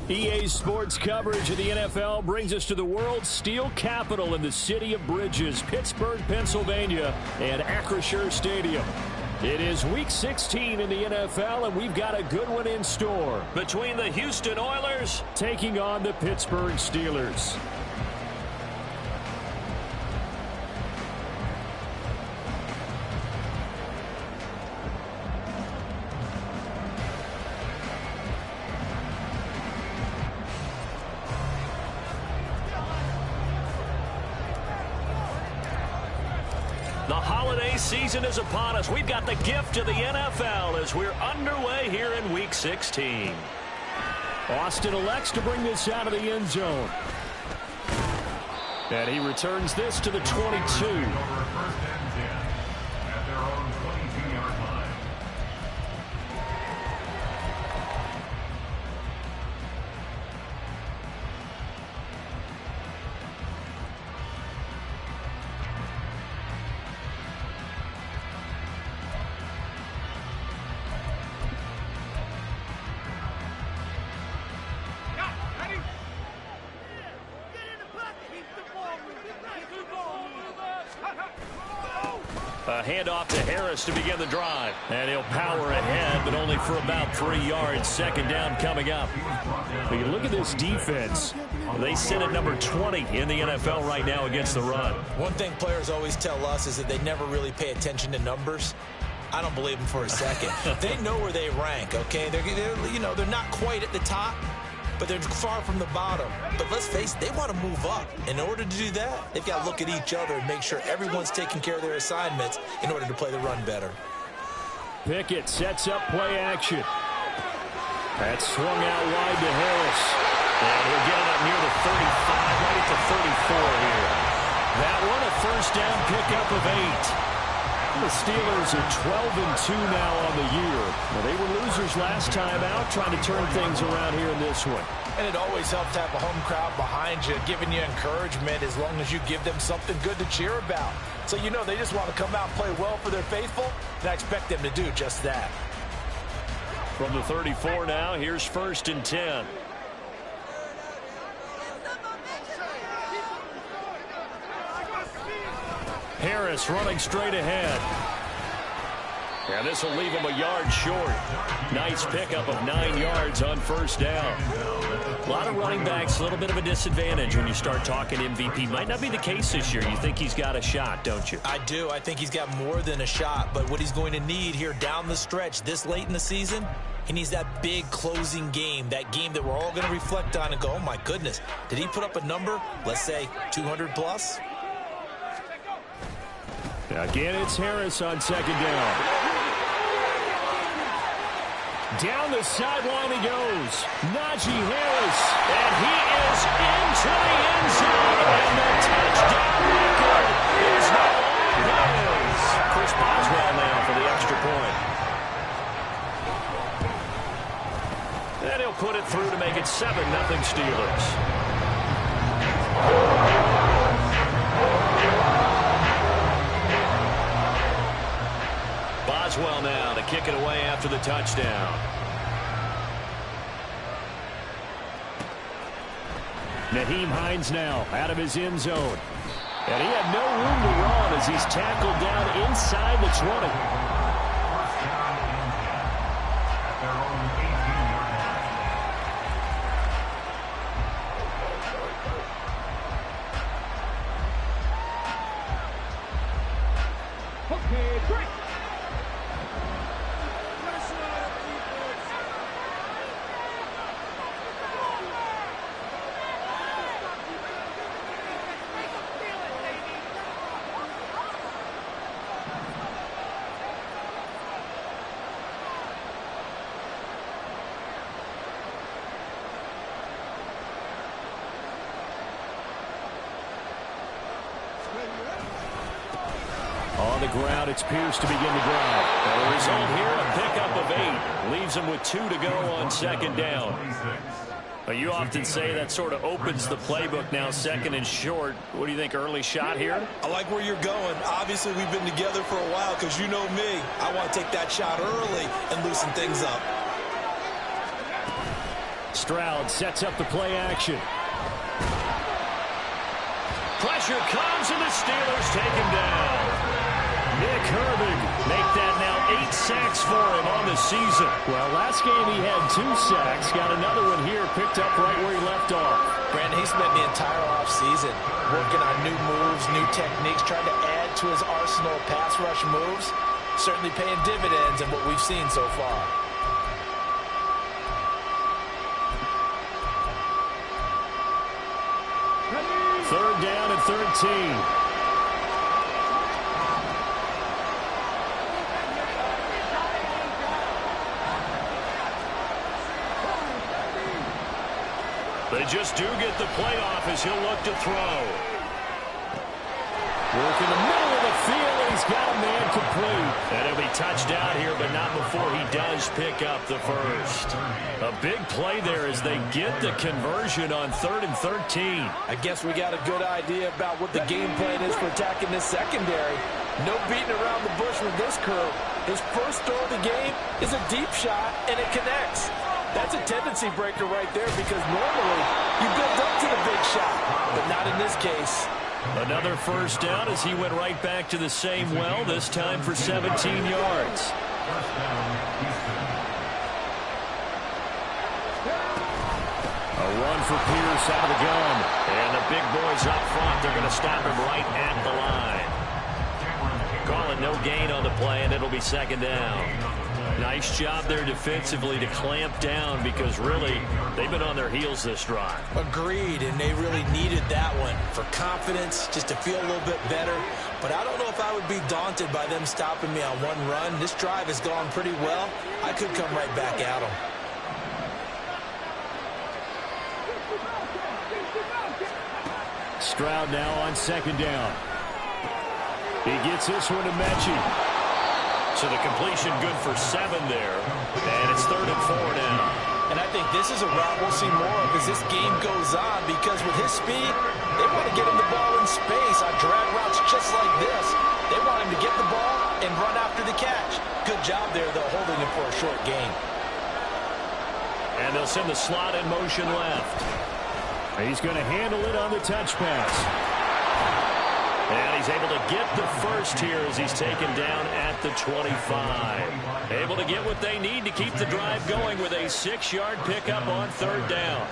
EA Sports coverage of the NFL brings us to the world's steel capital in the city of Bridges, Pittsburgh, Pennsylvania, and Acrisure Stadium. It is Week 16 in the NFL, and we've got a good one in store between the Houston Oilers taking on the Pittsburgh Steelers. The holiday season is upon us. We've got the gift of the NFL as we're underway here in Week 16. Austin elects to bring this out of the end zone. And he returns this to the 22. A handoff to Harris to begin the drive. And he'll power ahead, but only for about 3 yards. Second down coming up. When you look at this defense, they sit at number 20 in the NFL right now against the run. One thing players always tell us is that they never really pay attention to numbers. I don't believe them for a second. They know where they rank, okay? They're not quite at the top, but they're far from the bottom. But let's face it, they want to move up. In order to do that, they've got to look at each other and make sure everyone's taking care of their assignments in order to play the run better. Pickett sets up play action. That's swung out wide to Harris. And he'll get it up near the 35, right at the 34 here. That one a first down pickup of 8. The Steelers are 12-2 now on the year. Well, they were losers last time out, trying to turn things around here in this one. And it always helps to have a home crowd behind you, giving you encouragement as long as you give them something good to cheer about. So you know they just want to come out and play well for their faithful, and I expect them to do just that. From the 34 now, here's 1st and 10. Harris running straight ahead. And this will leave him a yard short. Nice pickup of 9 yards on first down. A lot of running backs, a little bit of a disadvantage when you start talking MVP. Might not be the case this year. You think he's got a shot, don't you? I do. I think he's got more than a shot. But what he's going to need here down the stretch this late in the season, he needs that big closing game, that game that we're all going to reflect on and go, oh, my goodness, did he put up a number, let's say 200 plus? Again, it's Harris on second down. Down the sideline he goes. Najee Harris. And he is into the end zone. And the touchdown record is now his. Chris Boswell now for the extra point. And he'll put it through to make it 7-0 Steelers. Boswell now to kick it away after the touchdown. Nyheim Hines now out of his end zone. And he had no room to run as he's tackled down inside the 20. On the ground, it's Pierce to begin the drive. And the result here, a pickup of 8. Leaves him with 2 to go on second down. You often say that sort of opens the playbook now, 2nd and short. What do you think, early shot here? I like where you're going. Obviously, we've been together for a while because you know me. I want to take that shot early and loosen things up. Stroud sets up the play action. Pressure comes, and the Steelers take him down. Nick Herbig make that now 8 sacks for him on the season. Well, last game he had 2 sacks. Got another one here, picked up right where he left off. Brandon, he spent the entire offseason working on new moves, new techniques, trying to add to his arsenal of pass rush moves. Certainly paying dividends in what we've seen so far. Third down and 13. They just do get the play off as he'll look to throw. Work in the middle of the field, and he's got a man complete. And he'll be touched down here, but not before he does pick up the first. A big play there as they get the conversion on 3rd and 13. I guess we got a good idea about what the game plan is for attacking this secondary. No beating around the bush with this crew. His first throw of the game is a deep shot, and it connects. That's a tendency breaker right there because normally you build up to the big shot, but not in this case. Another first down as he went right back to the same well, this time for 17 yards. A run for Pierce out of the gun. And the big boys up front, they're going to stop him right at the line. Calling no gain on the play, and it'll be second down. Nice job there defensively to clamp down because really they've been on their heels this drive. Agreed, and they really needed that one for confidence, just to feel a little bit better. But I don't know if I would be daunted by them stopping me on one run. This drive has gone pretty well. I could come right back at them. Stroud now on second down. He gets this one to Mechie. So the completion good for 7 there. And it's 3rd and 4 now. And I think this is a route we'll see more of as this game goes on because with his speed, they want to get him the ball in space on drag routes just like this. They want him to get the ball and run after the catch. Good job there, though, holding him for a short gain. And they'll send the slot in motion left. He's going to handle it on the touch pass. And he's able to get the first here as he's taken down at the 25. Able to get what they need to keep the drive going with a 6-yard pickup on 3rd down.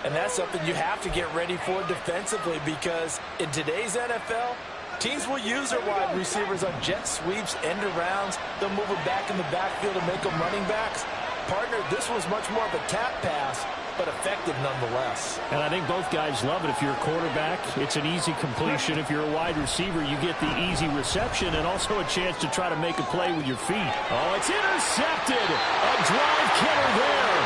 And that's something you have to get ready for defensively because in today's NFL, teams will use their wide receivers on jet sweeps, end arounds. They'll move them back in the backfield and make them running backs. Partner, this was much more of a tap pass, but effective nonetheless. And I think both guys love it. If you're a quarterback, it's an easy completion. If you're a wide receiver, you get the easy reception and also a chance to try to make a play with your feet. Oh, it's intercepted. A drive killer there.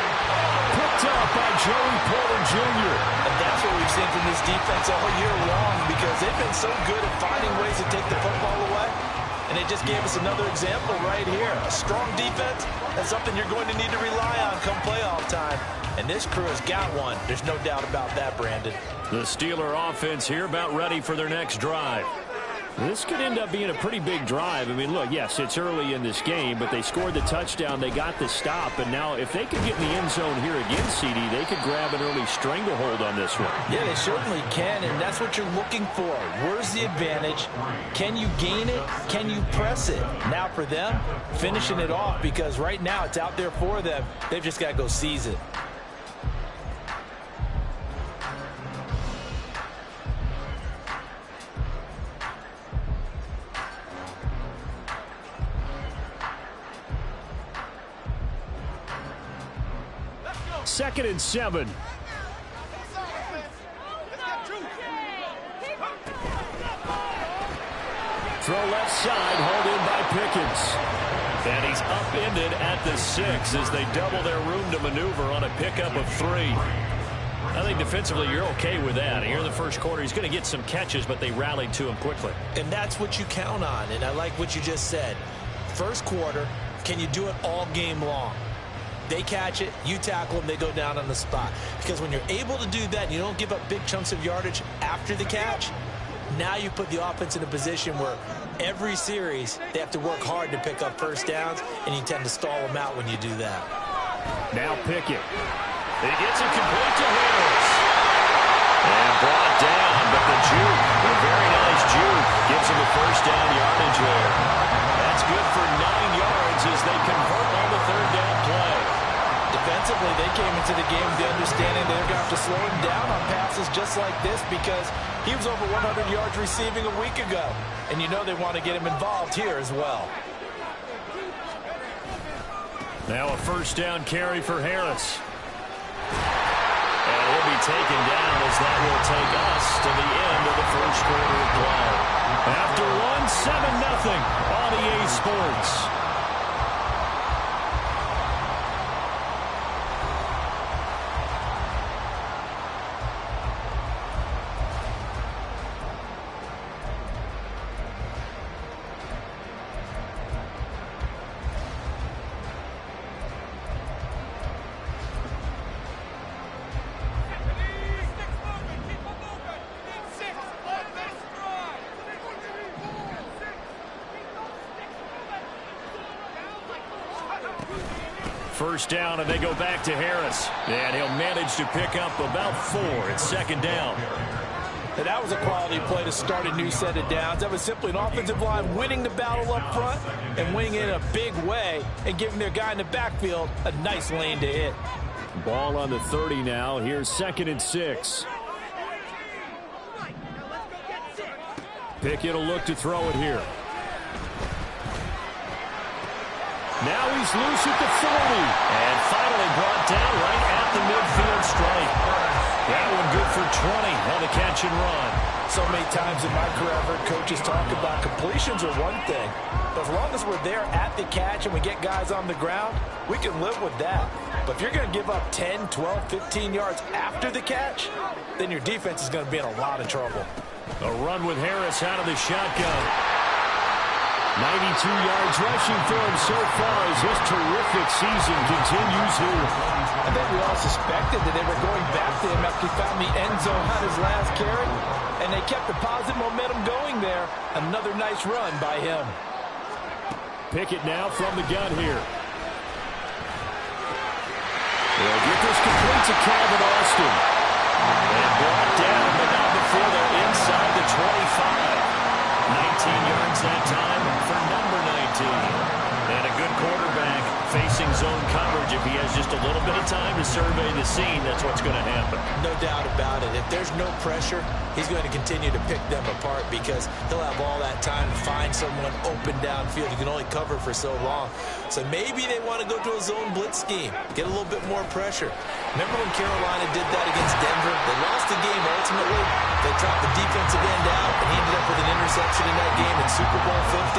Picked up by Joey Porter Jr. And that's what we've seen from this defense all year long because they've been so good at finding ways to take the football away. And they just gave us another example right here. A strong defense, that's something you're going to need to rely on come playoff time. And this crew has got one. There's no doubt about that, Brandon. The Steeler offense here about ready for their next drive. This could end up being a pretty big drive. I mean, look, yes, it's early in this game, but they scored the touchdown. They got the stop. And now if they could get in the end zone here again, CD, they could grab an early stranglehold on this one. Yeah, they certainly can, and that's what you're looking for. Where's the advantage? Can you gain it? Can you press it? Now for them, finishing it off because right now it's out there for them. They've just got to go seize it. Second and 7. Throw left side, hauled in by Pickens. And he's upended at the 6 as they double their room to maneuver on a pickup of 3. I think defensively you're okay with that. Here in the first quarter, he's going to get some catches, but they rallied to him quickly. And that's what you count on, and I like what you just said. First quarter, can you do it all game long? They catch it, you tackle them, they go down on the spot. Because when you're able to do that and you don't give up big chunks of yardage after the catch, now you put the offense in a position where every series they have to work hard to pick up first downs, and you tend to stall them out when you do that. Now Pickett. He gets it complete to Harris. And brought down, but the juke, a very nice juke, gives him a first down yardage there. That's good for 9 yards as they convert on the third down play. Defensively, they came into the game with the understanding they're going to have to slow him down on passes just like this because he was over 100 yards receiving a week ago. And you know they want to get him involved here as well. Now a first down carry for Harris. And he'll be taken down as that will take us to the end of the first quarter of play. After one, 7-0 on EA Sports. First down, and they go back to Harris. And he'll manage to pick up about 4. It's second down. And that was a quality play to start a new set of downs. That was simply an offensive line winning the battle up front and winning it in a big way and giving their guy in the backfield a nice lane to hit. Ball on the 30 now. Here's 2nd and 6. Pickett will look to throw it here. Now he's loose at the 40. And finally brought down right at the midfield stripe. That one good for 20 on the catch and run. So many times in my career, I've heard coaches talk about completions are one thing. But as long as we're there at the catch and we get guys on the ground, we can live with that. But if you're going to give up 10, 12, 15 yards after the catch, then your defense is going to be in a lot of trouble. A run with Harris out of the shotgun. 92 yards rushing for him so far as his terrific season continues here. I think we all suspected that they were going back to him after he found the end zone on his last carry, and they kept the positive momentum going there. Another nice run by him. Pickett now from the gun here. They'll get this complete to Calvin Austin. And brought down, but not before they're inside the 25. 19 yards that time for number 19. And a good quarterback facing zone coverage. If he has just a little bit of time to survey the scene, that's what's going to happen. No doubt about it. If there's no pressure, he's going to continue to pick them apart because he'll have all that time to find someone open downfield. He can only cover for so long. So maybe they want to go to a zone blitz scheme, get a little bit more pressure. Remember when Carolina did that against Denver? They lost the game ultimately. They dropped the defensive end out, and he ended up with an interception in that game in Super Bowl 50.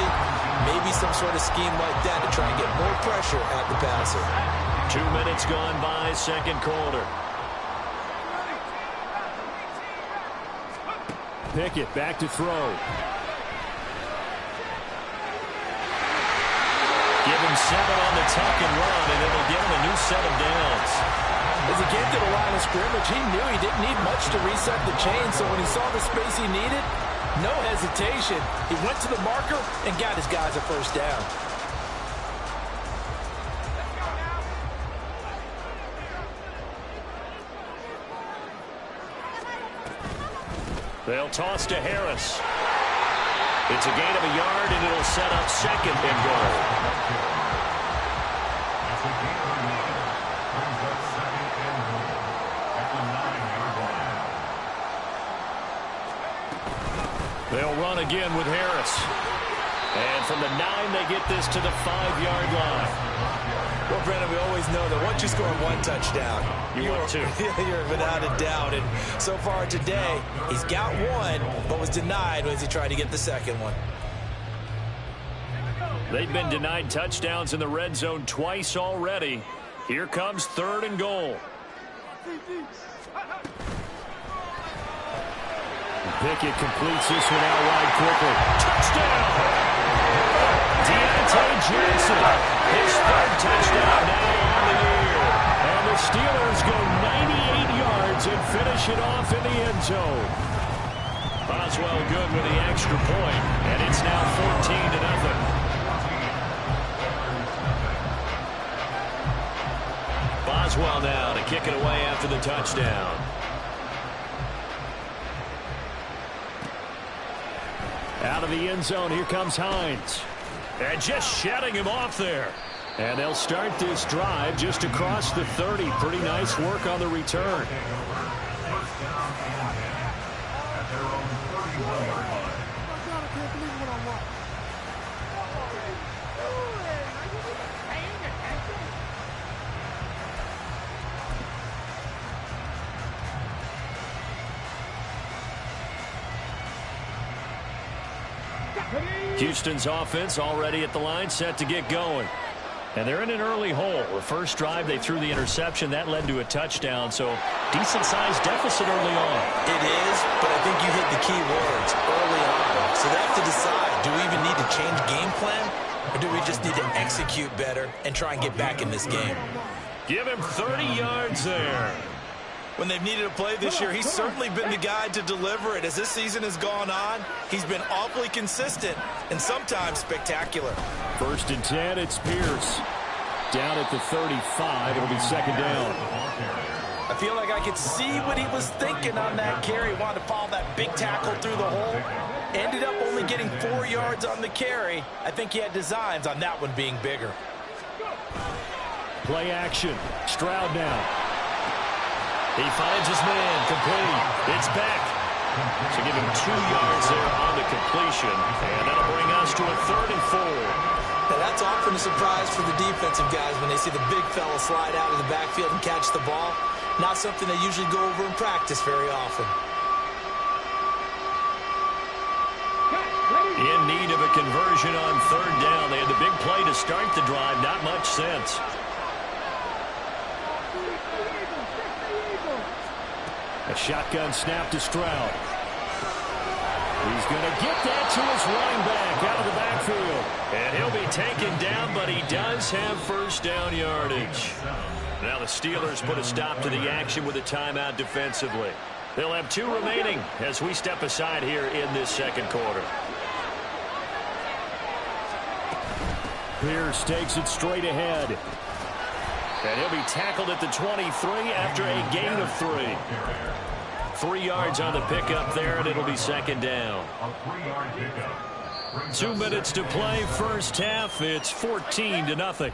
Maybe some sort of scheme like that to try and get more pressure at the passer. 2 minutes gone by, second quarter. Pickett back to throw. Give him 7 on the tuck and run, and it'll give him a new set of downs. As he came to the line of scrimmage, he knew he didn't need much to reset the chain, so when he saw the space he needed, no hesitation. He went to the marker and got his guys a first down. They'll toss to Harris. It's a gain of a yard, and it'll set up 2nd and goal. They'll run again with Harris. And from the 9, they get this to the 5-yard line. Well, Brennan, we always know that once you score 1 touchdown, you're without a doubt. And so far today, he's got 1, but was denied as he tried to get the 2nd one. They've been denied touchdowns in the red zone twice already. Here comes 3rd and goal. Pickett completes this one out wide quickly. Touchdown! Deontay Johnson, his 3rd touchdown now on the year. And the Steelers go 98 yards and finish it off in the end zone. Boswell good with the extra point, and it's now 14-0. Boswell now to kick it away after the touchdown. Out of the end zone, here comes Hines. And just shutting him off there. And they'll start this drive just across the 30. Pretty nice work on the return. Houston's offense already at the line, set to get going. And they're in an early hole. The first drive, they threw the interception. That led to a touchdown, so decent-sized deficit early on. It is, but I think you hit the key words, early on. So they have to decide, do we even need to change game plan, or do we just need to execute better and try and get back in this game? Give him 30 yards there. When they've needed a play this year, he's certainly been the guy to deliver it. As this season has gone on, he's been awfully consistent and sometimes spectacular. 1st and 10, it's Pierce. Down at the 35, it'll be second down. I feel like I could see what he was thinking on that carry. Wanted to follow that big tackle through the hole. Ended up only getting 4 yards on the carry. I think he had designs on that one being bigger. Play action. Stroud now. He finds his man, complete. It's back. So give him 2 yards there on the completion. And that'll bring us to a 3rd and 4. Now that's often a surprise for the defensive guys when they see the big fella slide out of the backfield and catch the ball. Not something they usually go over in practice very often. In need of a conversion on 3rd down. They had the big play to start the drive. Not much sense. A shotgun snap to Stroud. He's going to get that to his running back out of the backfield. And he'll be taken down, but he does have 1st down yardage. Now the Steelers put a stop to the action with a timeout defensively. They'll have 2 remaining as we step aside here in this 2nd quarter. Pierce takes it straight ahead. And he'll be tackled at the 23 after a gain of 3. 3 yards on the pickup there, and it'll be second down. 2 minutes to play, first half. It's 14-0.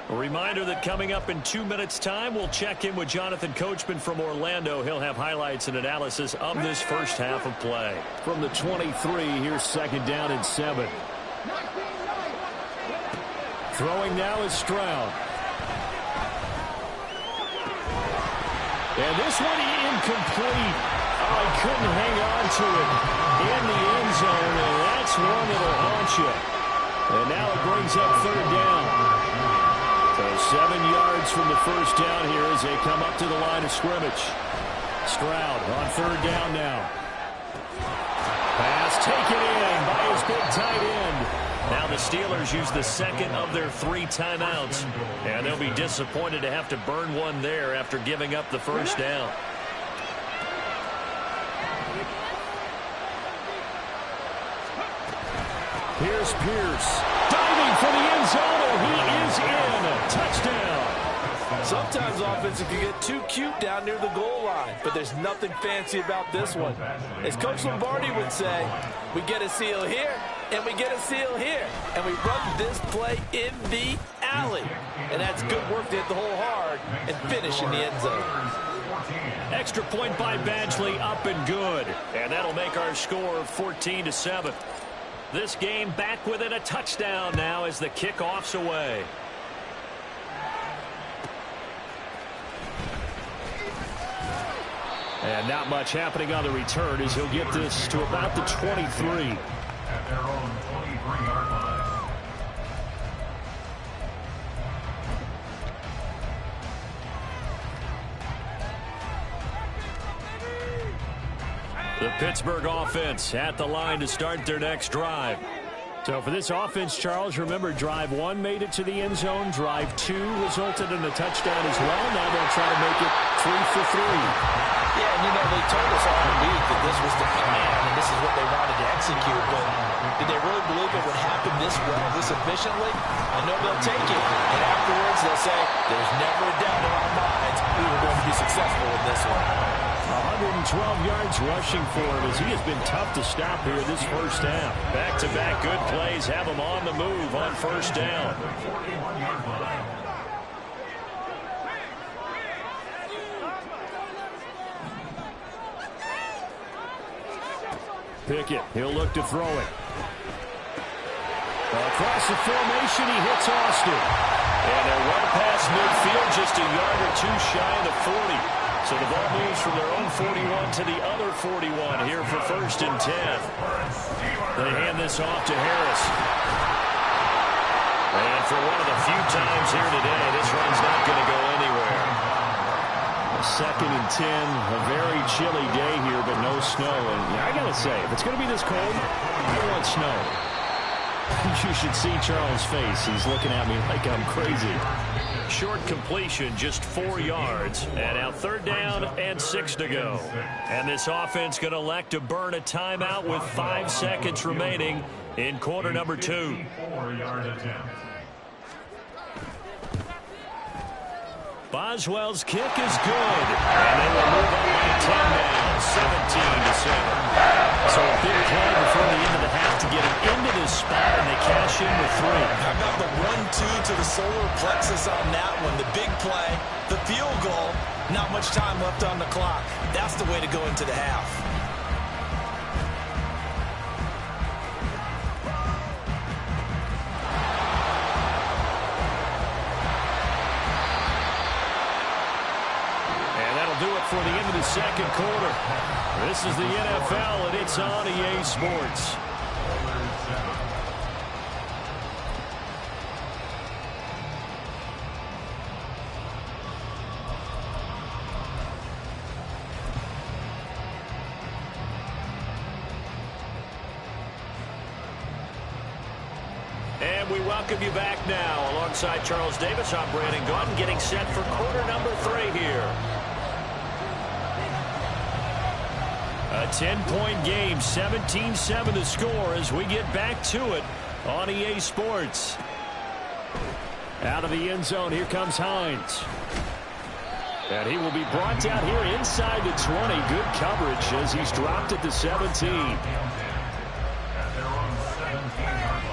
A reminder that coming up in 2 minutes' time, we'll check in with Jonathan Coachman from Orlando. He'll have highlights and analysis of this first half of play. From the 23, here's second down and 7. Throwing now is Stroud. And this one incomplete. Oh, he couldn't hang on to it in the end zone, and that's one that'll haunt you. And now it brings up 3rd down. So 7 yards from the 1st down here as they come up to the line of scrimmage. Stroud on 3rd down now. Pass taken in by his big tight end. Now the Steelers use the 2nd of their 3 timeouts, and they'll be disappointed to have to burn one there after giving up the 1st down. Here's Pierce. Diving for the end zone, and he is in. Touchdown. Sometimes offense can get too cute down near the goal line, but there's nothing fancy about this one. As Coach Lombardi would say, we get a seal here, and we get a seal here, and we run this play in the alley. And that's good work to hit the hole hard and finish in the end zone. Extra point by Badgley, up and good. And that'll make our score 14-7. This game back within a touchdown now as the kickoff's away. And not much happening on the return as he'll get this to about the 23. At their own 23-yard line. The Pittsburgh offense at the line to start their next drive. So for this offense, Charles, remember drive 1 made it to the end zone. Drive 2 resulted in a touchdown as well. Now they'll try to make it 3 for 3. Yeah, and you know, they told us all week that this was the plan and this is what they wanted to execute, but Did they really believe it would happen this well, this efficiently? I know they'll take it. And afterwards, they'll say, there's never a doubt in our minds we were going to be successful in this one. 112 yards rushing for him as he has been tough to stop here this first half. Back-to-back good plays have him on the move on first down. Pickett, he'll look to throw it. Across the formation, he hits Austin. And they're right past midfield, just a yard or two shy of the 40. So the ball moves from their own 41 to the other 41 here for first and 10. They hand this off to Harris. And for one of the few times here today, this run's not going to go anywhere. Second and 10, a very chilly day here, but no snow. And I got to say, if it's going to be this cold, I want snow. You should see Charles' face. He's looking at me like I'm crazy. Short completion, just 4 yards. And now third down and 6 to go. And this offense going to elect to burn a timeout with 5 seconds remaining in quarter number 2. 4-yard attempt. Boswell's kick is good. And they will move on by 10 now, 17-7. So a big play before the end of the half to get him into this spot, and they cash in with 3. How about the 1-2 to the solar plexus on that one? The big play, the field goal, not much time left on the clock. That's the way to go into the half. Do it for the end of the second quarter. This is the NFL, and it's on EA Sports. And we welcome you back now. Alongside Charles Davis, I'm Brandon Gaudin, getting set for quarter number 3 here. A 10-point game, 17-7 to score as we get back to it on EA Sports. Out of the end zone, here comes Hines. And he will be brought down here inside the 20. Good coverage as he's dropped at the 17. At their own 17-yard line.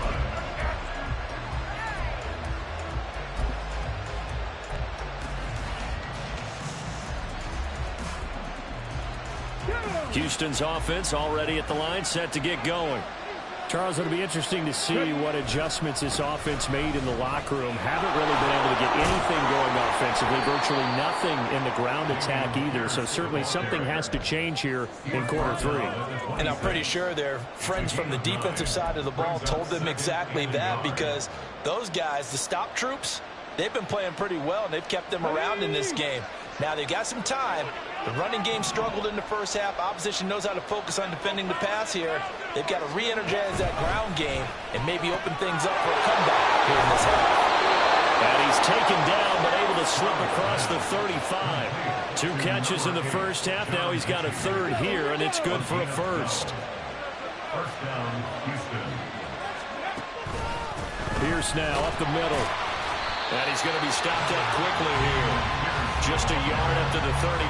Houston's offense already at the line, set to get going. Charles, it'll be interesting to see what adjustments this offense made in the locker room. Haven't really been able to get anything going offensively, virtually nothing in the ground attack either. So certainly something has to change here in quarter 3. And I'm pretty sure their friends from the defensive side of the ball told them exactly that, because those guys, the stop troops, they've been playing pretty well, and they've kept them around in this game. Now they've got some time. The running game struggled in the first half. Opposition knows how to focus on defending the pass here. They've got to re-energize that ground game and maybe open things up for a comeback here in this half. And he's taken down, but able to slip across the 35. 2 catches in the first half. Now he's got a third here, and it's good for a first. First down, Houston. Pierce now up the middle. And he's going to be stopped up quickly here. Just a yard up to the 39.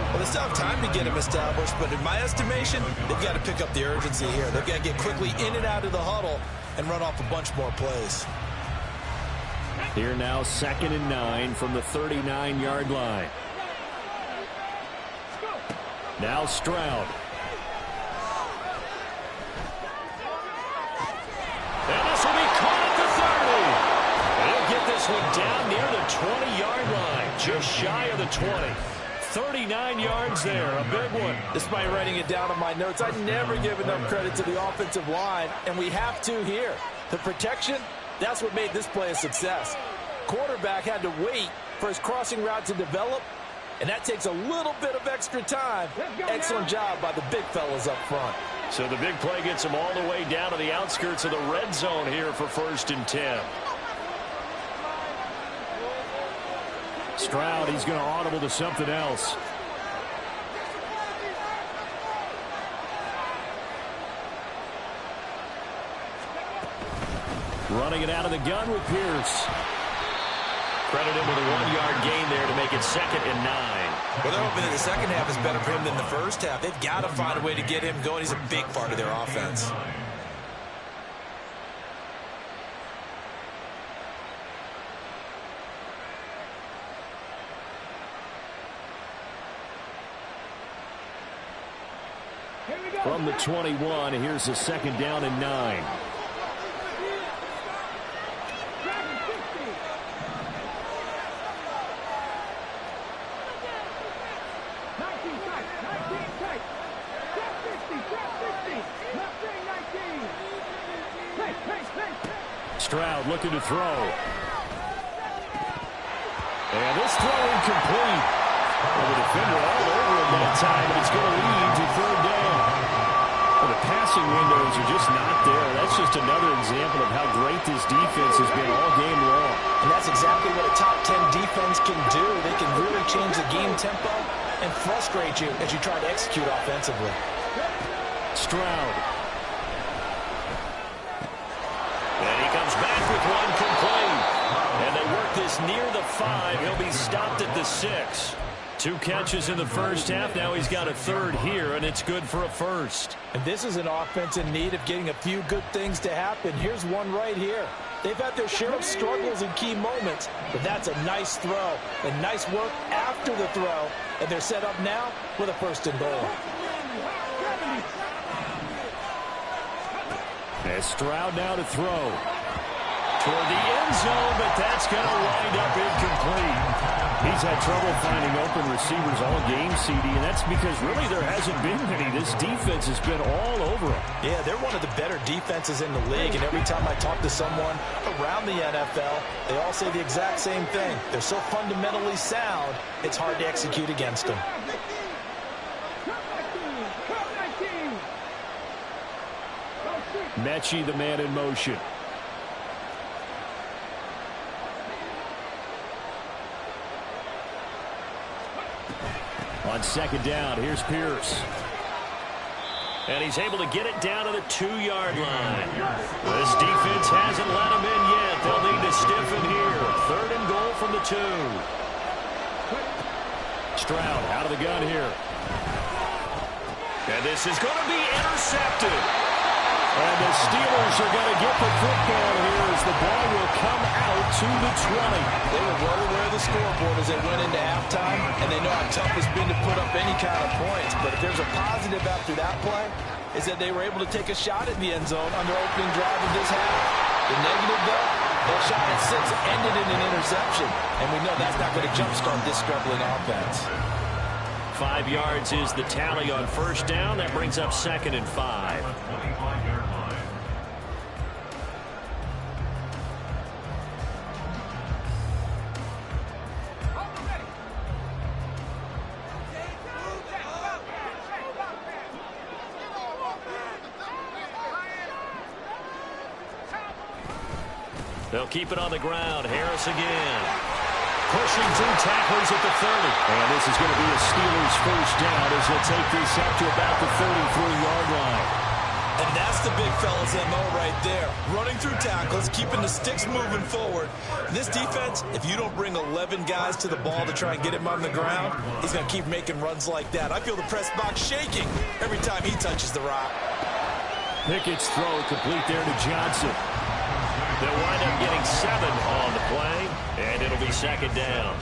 Well, they still have time to get him established, but in my estimation, they've got to pick up the urgency here. They've got to get quickly in and out of the huddle and run off a bunch more plays. Here now, 2nd and 9 from the 39-yard line. Now Stroud. And this will be caught at the 30. He'll get this one down near the 20-yard line, just shy of the 20. 39 yards there, a big one. Despite writing it down on my notes, I never give enough credit to the offensive line, and we have to here. The protection, that's what made this play a success. Quarterback had to wait for his crossing route to develop, and that takes a little bit of extra time. Excellent job by the big fellas up front. So the big play gets him all the way down to the outskirts of the red zone here for 1st and 10. Stroud, he's going to audible to something else. Running it out of the gun with Pierce. Credit him with a 1-yard gain there to make it 2nd and 9. Well, they're hoping that the second half is better for him than the first half. They've got to find a way to get him going. He's a big part of their offense. From the 21, here's a 2nd down and 9. Stroud looking to throw. And this throw incomplete. Well, the defender all over him that time, and it's going to lead to 3rd down. Well, the passing windows are just not there. That's just another example of how great this defense has been all game long. And that's exactly what a top 10 defense can do. They can really change the game tempo and frustrate you as you try to execute offensively. Stroud. And he comes back with one complete. And they work this near the 5. He'll be stopped at the 6. 2 catches in the first half. Now he's got a 3rd here, and it's good for a 1st. And this is an offense in need of getting a few good things to happen. Here's one right here. They've had their share of struggles in key moments, but that's a nice throw and nice work after the throw. And they're set up now with a 1st and goal. And Stroud now to throw. Toward the end zone, but that's going to wind up incomplete. He's had trouble finding open receivers all game, CD, and that's because really there hasn't been any. This defense has been all over him. Yeah, they're one of the better defenses in the league, and every time I talk to someone around the NFL, they all say the exact same thing. They're so fundamentally sound, it's hard to execute against them. Mechie, the man in motion. On 2nd down, here's Pierce. And he's able to get it down to the 2-yard line. This defense hasn't let him in yet. They'll need to stiffen here. 3rd and goal from the 2. Stroud out of the gun here. And this is going to be intercepted. And the Steelers are going to get the football here as the ball will come out to the 20. They were well aware of the scoreboard as they went into halftime, and they know how tough it's been to put up any kind of points. But if there's a positive after that play, is that they were able to take a shot at the end zone on their opening drive of this half. The negative, though, that shot at 6 ended in an interception, and we know that's not going to jumpstart this struggling offense. 5 yards is the tally on 1st down. That brings up 2nd and 5. They'll keep it on the ground. Harris again. Pushing through tacklers at the 30. And this is going to be a Steelers 1st down as they'll take this up to about the 33-yard line. And that's the big fella's MO right there. Running through tackles, keeping the sticks moving forward. This defense, if you don't bring 11 guys to the ball to try and get him on the ground, he's going to keep making runs like that. I feel the press box shaking every time he touches the rock. Pickett's throw complete there to Johnson. They'll wind up getting 7 on the play, and it'll be 2nd down.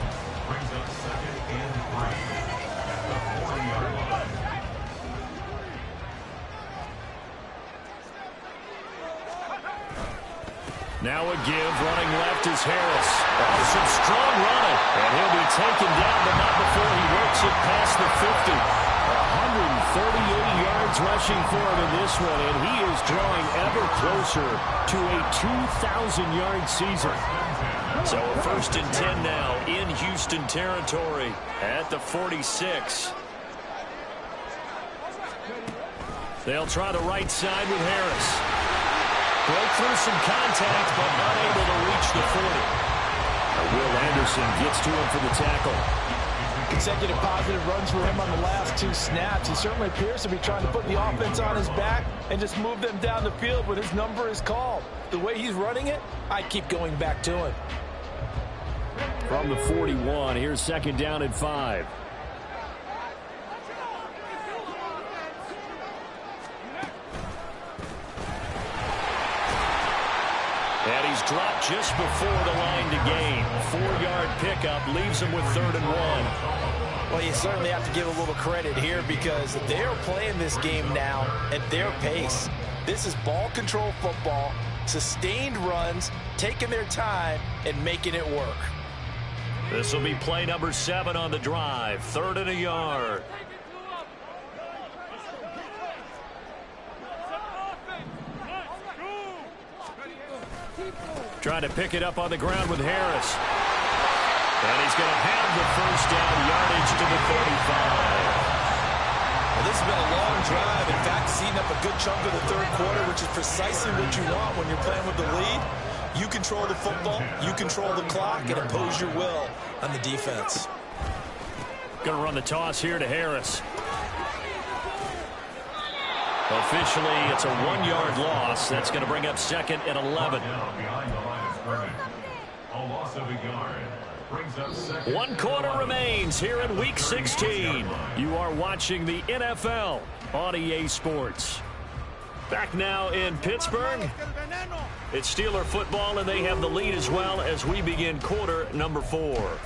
Now a give, running left is Harris. Oh, some strong running, and he'll be taken down, but not before he works it past the 50. 138 yards rushing for him in this one, and he is drawing ever closer to a 2,000-yard season. So a 1st and 10 now in Houston territory at the 46. They'll try the right side with Harris. Broke through some contact, but unable to reach the 40. Will Anderson gets to him for the tackle. Consecutive positive runs for him on the last 2 snaps. He certainly appears to be trying to put the offense on his back and just move them down the field when his number is called. The way he's running it, I keep going back to him. From the 41, here's 2nd down and 5. And he's dropped just before the line to gain. 4-yard pickup leaves him with 3rd and 1. Well, you certainly have to give a little credit here because they're playing this game now at their pace. This is ball control football, sustained runs, taking their time, and making it work. This will be play number 7 on the drive. 3rd and a yard. Trying to pick it up on the ground with Harris. And he's going to have the 1st down, yardage to the 35. Well, this has been a long drive. In fact, it's eating up a good chunk of the 3rd quarter, which is precisely what you want when you're playing with the lead. You control the football, you control the clock, and impose your will on the defense. Going to run the toss here to Harris. Officially, it's a 1-yard loss. That's going to bring up 2nd and 11. Behind the line of scrimmage. A loss of a yard. Brings up 2nd. 1 quarter remains here in Week 16. You are watching the NFL on EA Sports. Back now in Pittsburgh. It's Steeler football, and they have the lead as well as we begin quarter number 4.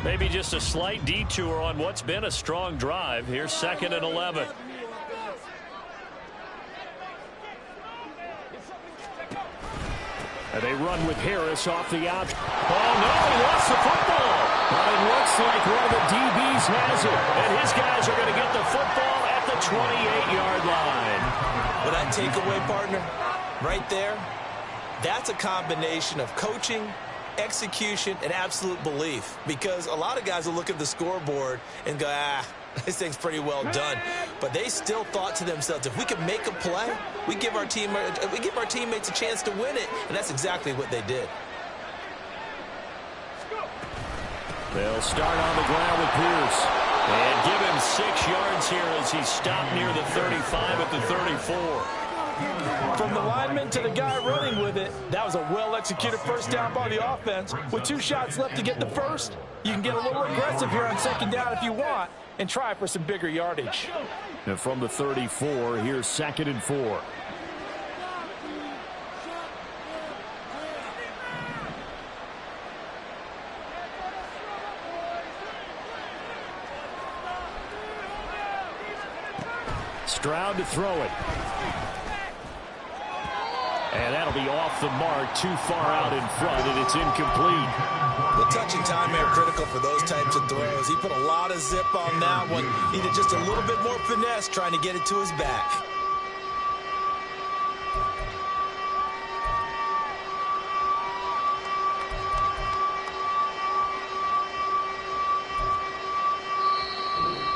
Maybe just a slight detour on what's been a strong drive. Here's 2nd and 11. And they run with Harris off the out. Oh, no, he lost the football. But it looks like one of the DBs has it. And his guys are going to get the football at the 28-yard line. Well, that takeaway, partner, right there, that's a combination of coaching, execution, and absolute belief, because a lot of guys will look at the scoreboard and go, this thing's pretty well done, but they still thought to themselves, if we can make a play, we give our teammates a chance to win it, and that's exactly what they did. They'll start on the ground with Pierce and give him 6 yards here as he's stopped near the 35 at the 34. From the lineman to the guy running with it, that was a well-executed 1st down by the offense. With 2 shots left to get the 1st, you can get a little aggressive here on 2nd down if you want and try for some bigger yardage. And from the 34, here's 2nd and 4. Stroud to throw it. And that'll be off the mark, too far out in front, and it's incomplete. The touch and time are critical for those types of throws. He put a lot of zip on that one. Needed just a little bit more finesse trying to get it to his back.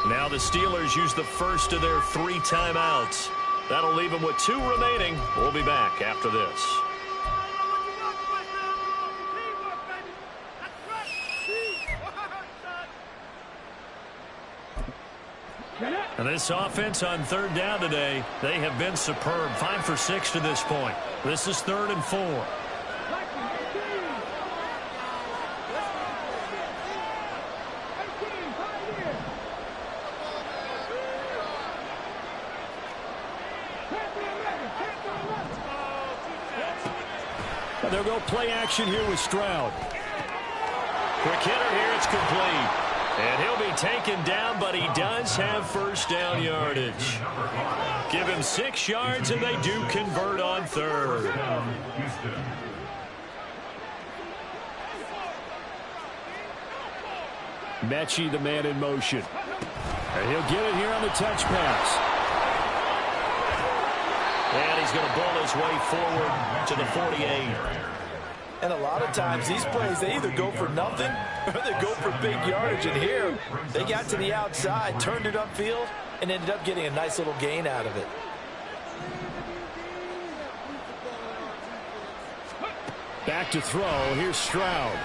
Now the Steelers use the first of their 3 timeouts. That'll leave them with 2 remaining. We'll be back after this. And this offense on 3rd down today, they have been superb. 5 for 6 to this point. This is 3rd and 4. They'll go play action here with Stroud. Quick hitter here, it's complete. And he'll be taken down, but he does have 1st down yardage. Give him 6 yards, and they do convert on 3rd. Mechie, the man in motion. And he'll get it here on the touch pass. And he's going to ball his way forward to the 48. And a lot of times these plays, they either go for nothing or they go for big yardage. And here, they got to the outside, turned it upfield, and ended up getting a nice little gain out of it. Back to throw. Here's Stroud.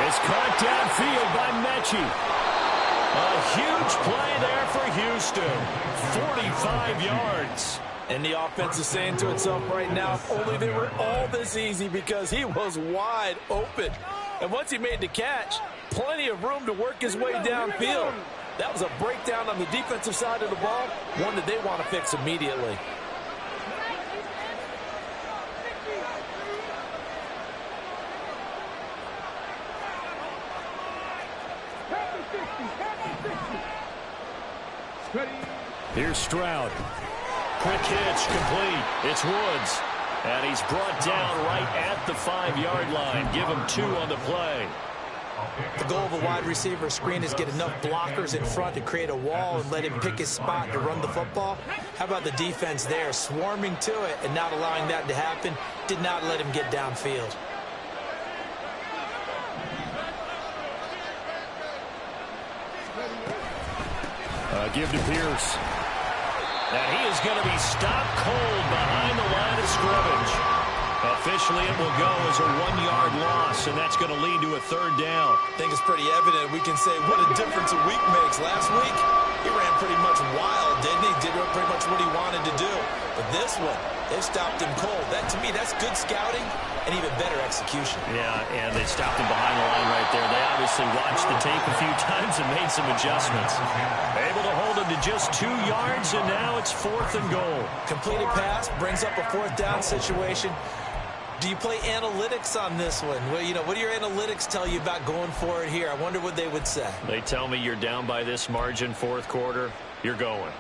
It's caught downfield by Mechie. A huge play there for Houston. 45 yards. And the offense is saying to itself right now, if only they were all this easy, because he was wide open. And once he made the catch, plenty of room to work his way downfield. That was a breakdown on the defensive side of the ball, one that they want to fix immediately. Here's Stroud. Quick hitch, complete. It's Woods. And he's brought down right at the 5-yard line. Give him 2 on the play. The goal of a wide receiver screen is get enough blockers in front to create a wall and let him pick his spot to run the football. How about the defense there, swarming to it and not allowing that to happen? Did not let him get downfield. Give to Pierce. And he is going to be stopped cold behind the line of scrimmage. Officially, it will go as a 1-yard loss, and that's going to lead to a 3rd down. I think it's pretty evident. We can say what a difference a week makes. Last week, he ran pretty much wild, didn't he? Did pretty much what he wanted to do. But this one, they've stopped him cold. That, to me, that's good scouting and even better execution. Yeah, and they stopped him behind the line right there. They obviously watched the tape a few times and made some adjustments. Able to hold him to just 2 yards, and now it's 4th and goal. Completed pass brings up a 4th down situation. Do you play analytics on this one? Well, you know, what do your analytics tell you about going for it here? I wonder what they would say. They tell me you're down by this margin, 4th quarter, you're going.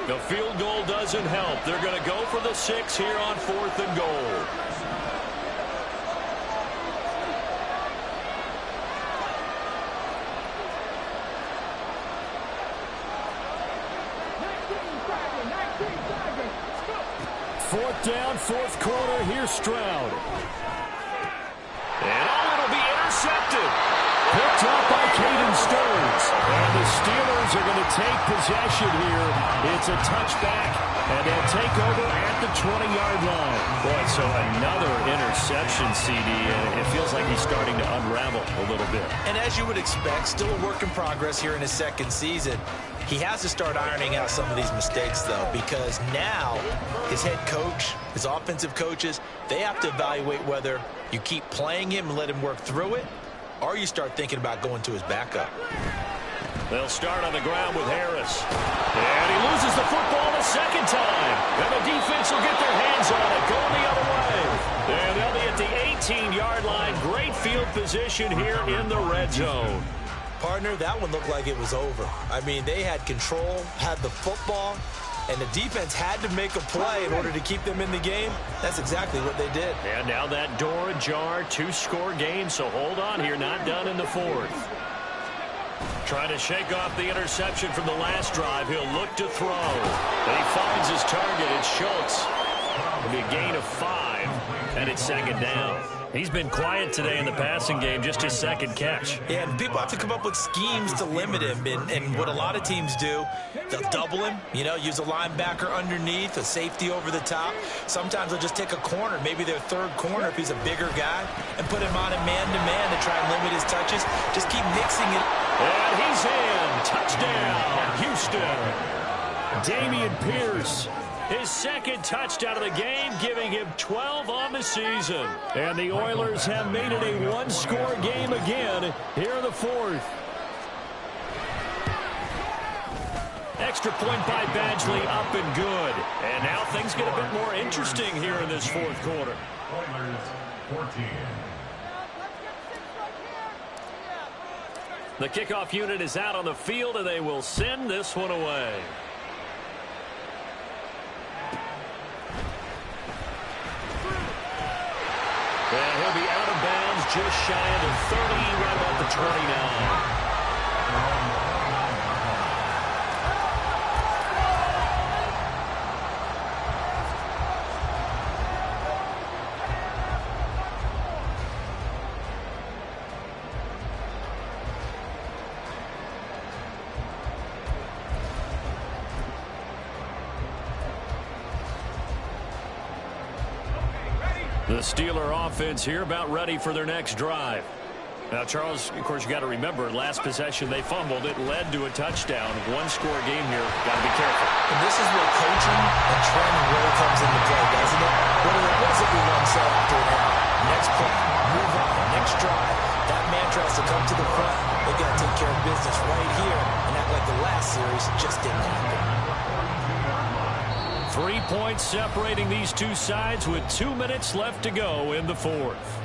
The field goal doesn't help. They're going to go for the 6 here on 4th and goal. Fourth down, 4th quarter. Here's Stroud. And it'll be intercepted. Picked up by Caden Stearns. And the Steelers are going to take possession here. It's a touchback, and they'll take over at the 20-yard line. Boy, so another interception, CD, and it feels like he's starting to unravel a little bit. And as you would expect, still a work in progress here in his 2nd season. He has to start ironing out some of these mistakes, though, because now his head coach, his offensive coaches, they have to evaluate whether you keep playing him and let him work through it, or you start thinking about going to his backup. They'll start on the ground with Harris. And he loses the football the 2nd time. And the defense will get their hands on it, going the other way. And they'll be at the 18-yard line. Great field position here in the red zone. Partner, that one looked like it was over. I mean, they had control, had the football, and the defense had to make a play in order to keep them in the game. That's exactly what they did. And now that door ajar, 2-score game, so hold on here, not done in the 4th. Trying to shake off the interception from the last drive. He'll look to throw. And he finds his target. It's Schultz. It'll be a gain of 5, and it's 2nd down. He's been quiet today in the passing game, just his 2nd catch. Yeah, and people have to come up with schemes to limit him. And what a lot of teams do, they'll double him, you know, use a linebacker underneath, a safety over the top. Sometimes they'll just take a corner, maybe their 3rd corner if he's a bigger guy, and put him on a man-to-man to try and limit his touches. Just keep mixing it. And he's in. Touchdown, Houston. Dameon Pierce. His 2nd touchdown of the game, giving him 12 on the season. And the Oilers have made it a 1-score game again here in the 4th. Extra point by Badgley, up and good. And now things get a bit more interesting here in this 4th quarter. Oilers 14. The kickoff unit is out on the field, and they will send this one away. And he'll be out of bounds just shy of the 30, right about the 29. The Steeler offense here about ready for their next drive. Now, Charles, of course, you got to remember, last possession they fumbled. It led to a touchdown. One-score game here. Got to be careful. And this is where coaching and training really comes into play, doesn't it? What is it we want to say after an hour? Next play, move on, next drive. That man tries to come to the front. They got to take care of business right here and act like the last series just didn't happen. 3 points separating these two sides with 2 minutes left to go in the fourth.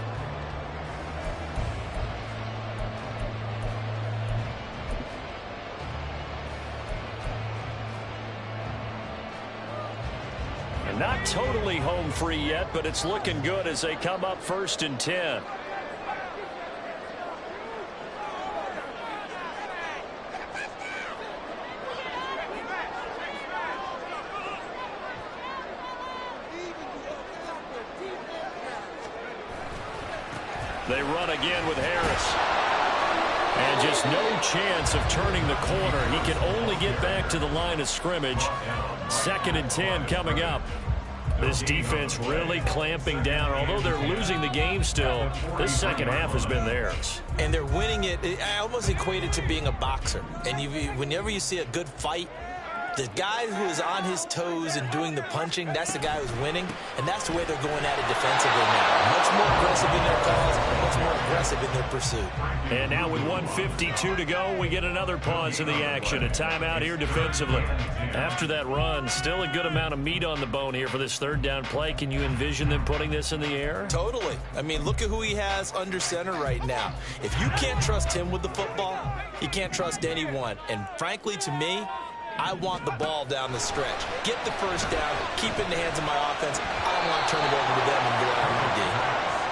And not totally home free yet, but it's looking good as they come up 1st and 10. They run again with Harris. And just no chance of turning the corner. He can only get back to the line of scrimmage. 2nd and 10 coming up. This defense really clamping down. Although they're losing the game still, this second half has been theirs. And they're winning it. I almost equate it to being a boxer. And whenever you see a good fight, the guy who is on his toes and doing the punching, that's the guy who's winning, and that's the way they're going at it defensively now. Much more aggressive in their calls, much more aggressive in their pursuit. And now with 1:52 to go, we get another pause in the action. A timeout here defensively. After that run, still a good amount of meat on the bone here for this 3rd down play. Can you envision them putting this in the air? Totally. I mean, look at who he has under center right now. If you can't trust him with the football, you can't trust anyone. And frankly, to me, I want the ball down the stretch. Get the 1st down, keep it in the hands of my offense. I don't want to turn it over to them and go out on the game.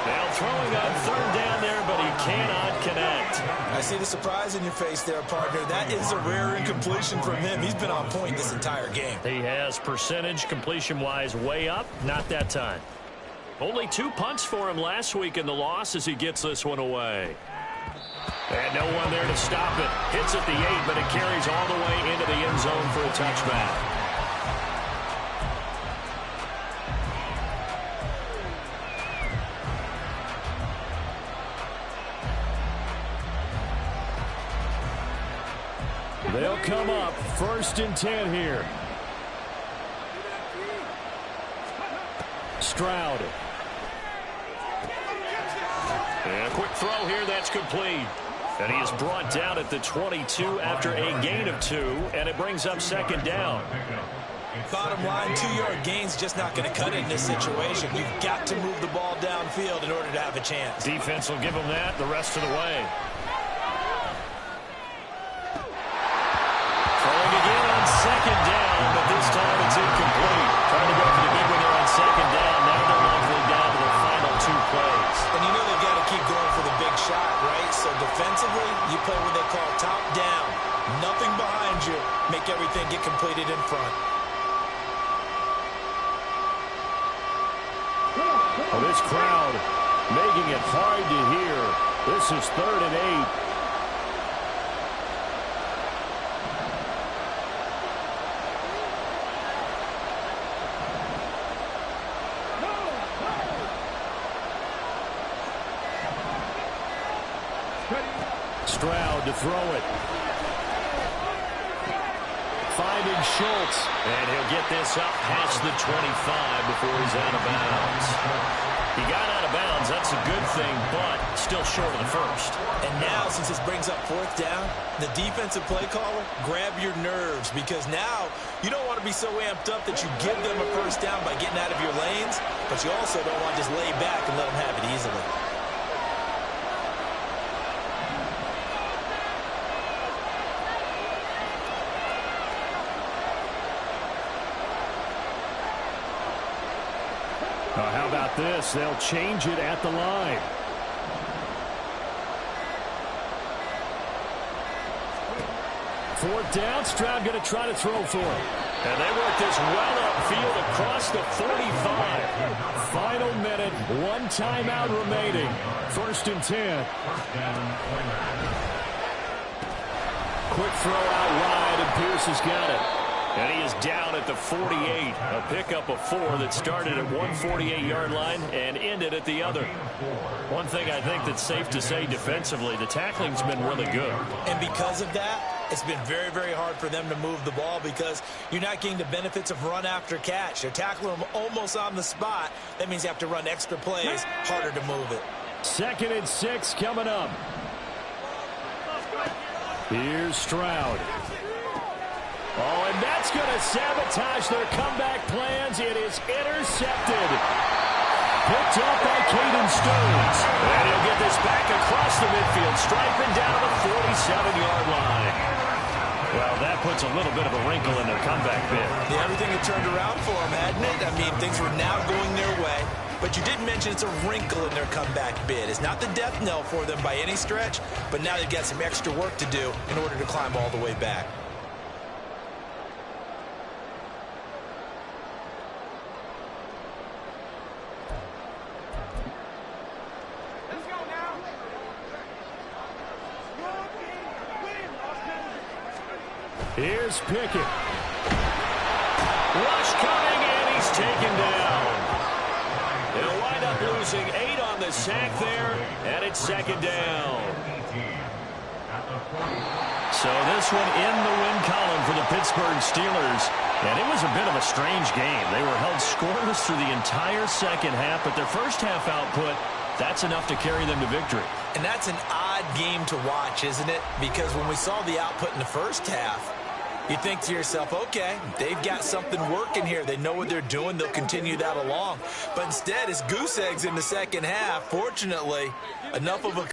Now throwing on 3rd down there, but he cannot connect. I see the surprise in your face there, partner. That is a rare incompletion from him. He's been on point this entire game. He has percentage completion-wise way up. Not that time. Only 2 punts for him last week in the loss as he gets this one away. And no one there to stop it. Hits at the 8, but it carries all the way into the end zone for a touchback. They'll come up 1st and 10 here. Stroud. And a quick throw here, that's complete. And he is brought down at the 22 after a gain of 2, and it brings up 2nd down. Bottom line, 2-yard gain's just not going to cut it in this situation. You've got to move the ball downfield in order to have a chance. Defense will give them that the rest of the way. Throwing again on 2nd down, but this time it's incomplete. Trying to go for the big one there on 2nd down. Now they're likely down to the final 2 plays. And you know they've got to keep going for the big shot, right? So defensively, you play what they call top down. Nothing behind you. Make everything get completed in front. Well, this crowd making it hard to hear. This is 3rd and 8. Stroud to throw it. Finding Schultz. And he'll get this up past the 25 before he's out of bounds. He got out of bounds. That's a good thing, but still short of the 1st. And now, since this brings up 4th down, the defensive play caller, grab your nerves, because now you don't want to be so amped up that you give them a 1st down by getting out of your lanes, but you also don't want to just lay back and let them have it easily. How about this? They'll change it at the line. 4th down. Stroud going to try to throw for it. And they work this well upfield across the 45. Final minute, 1 timeout remaining. 1st and 10. Quick throw out wide, and Pierce has got it. And he is down at the 48. A pickup of 4 that started at one 48-yard line and ended at the other. One thing I think that's safe to say defensively, the tackling's been really good. And because of that, it's been very, very hard for them to move the ball because you're not getting the benefits of run after catch. They're tackling them almost on the spot. That means you have to run extra plays, harder to move it. 2nd and 6 coming up. Here's Stroud. Oh, and that's going to sabotage their comeback plans. It is intercepted. Picked up by Caden Stearns. And he'll get this back across the midfield, striping down the 47-yard line. Well, that puts a little bit of a wrinkle in their comeback bid. Yeah, everything had turned around for them, hadn't it? I mean, things were now going their way. But you did mention it's a wrinkle in their comeback bid. It's not the death knell for them by any stretch, but now they've got some extra work to do in order to climb all the way back. Here's Pickett. Rush coming, and he's taken down. They'll wind up losing 8 on the sack there, and it's 2nd down. So this one in the win column for the Pittsburgh Steelers. And it was a bit of a strange game. They were held scoreless through the entire second half, but their first half output, that's enough to carry them to victory. And that's an odd game to watch, isn't it? Because when we saw the output in the first half, you think to yourself, okay, they've got something working here. They know what they're doing. They'll continue that along. But instead, it's goose eggs in the second half. Fortunately, enough of a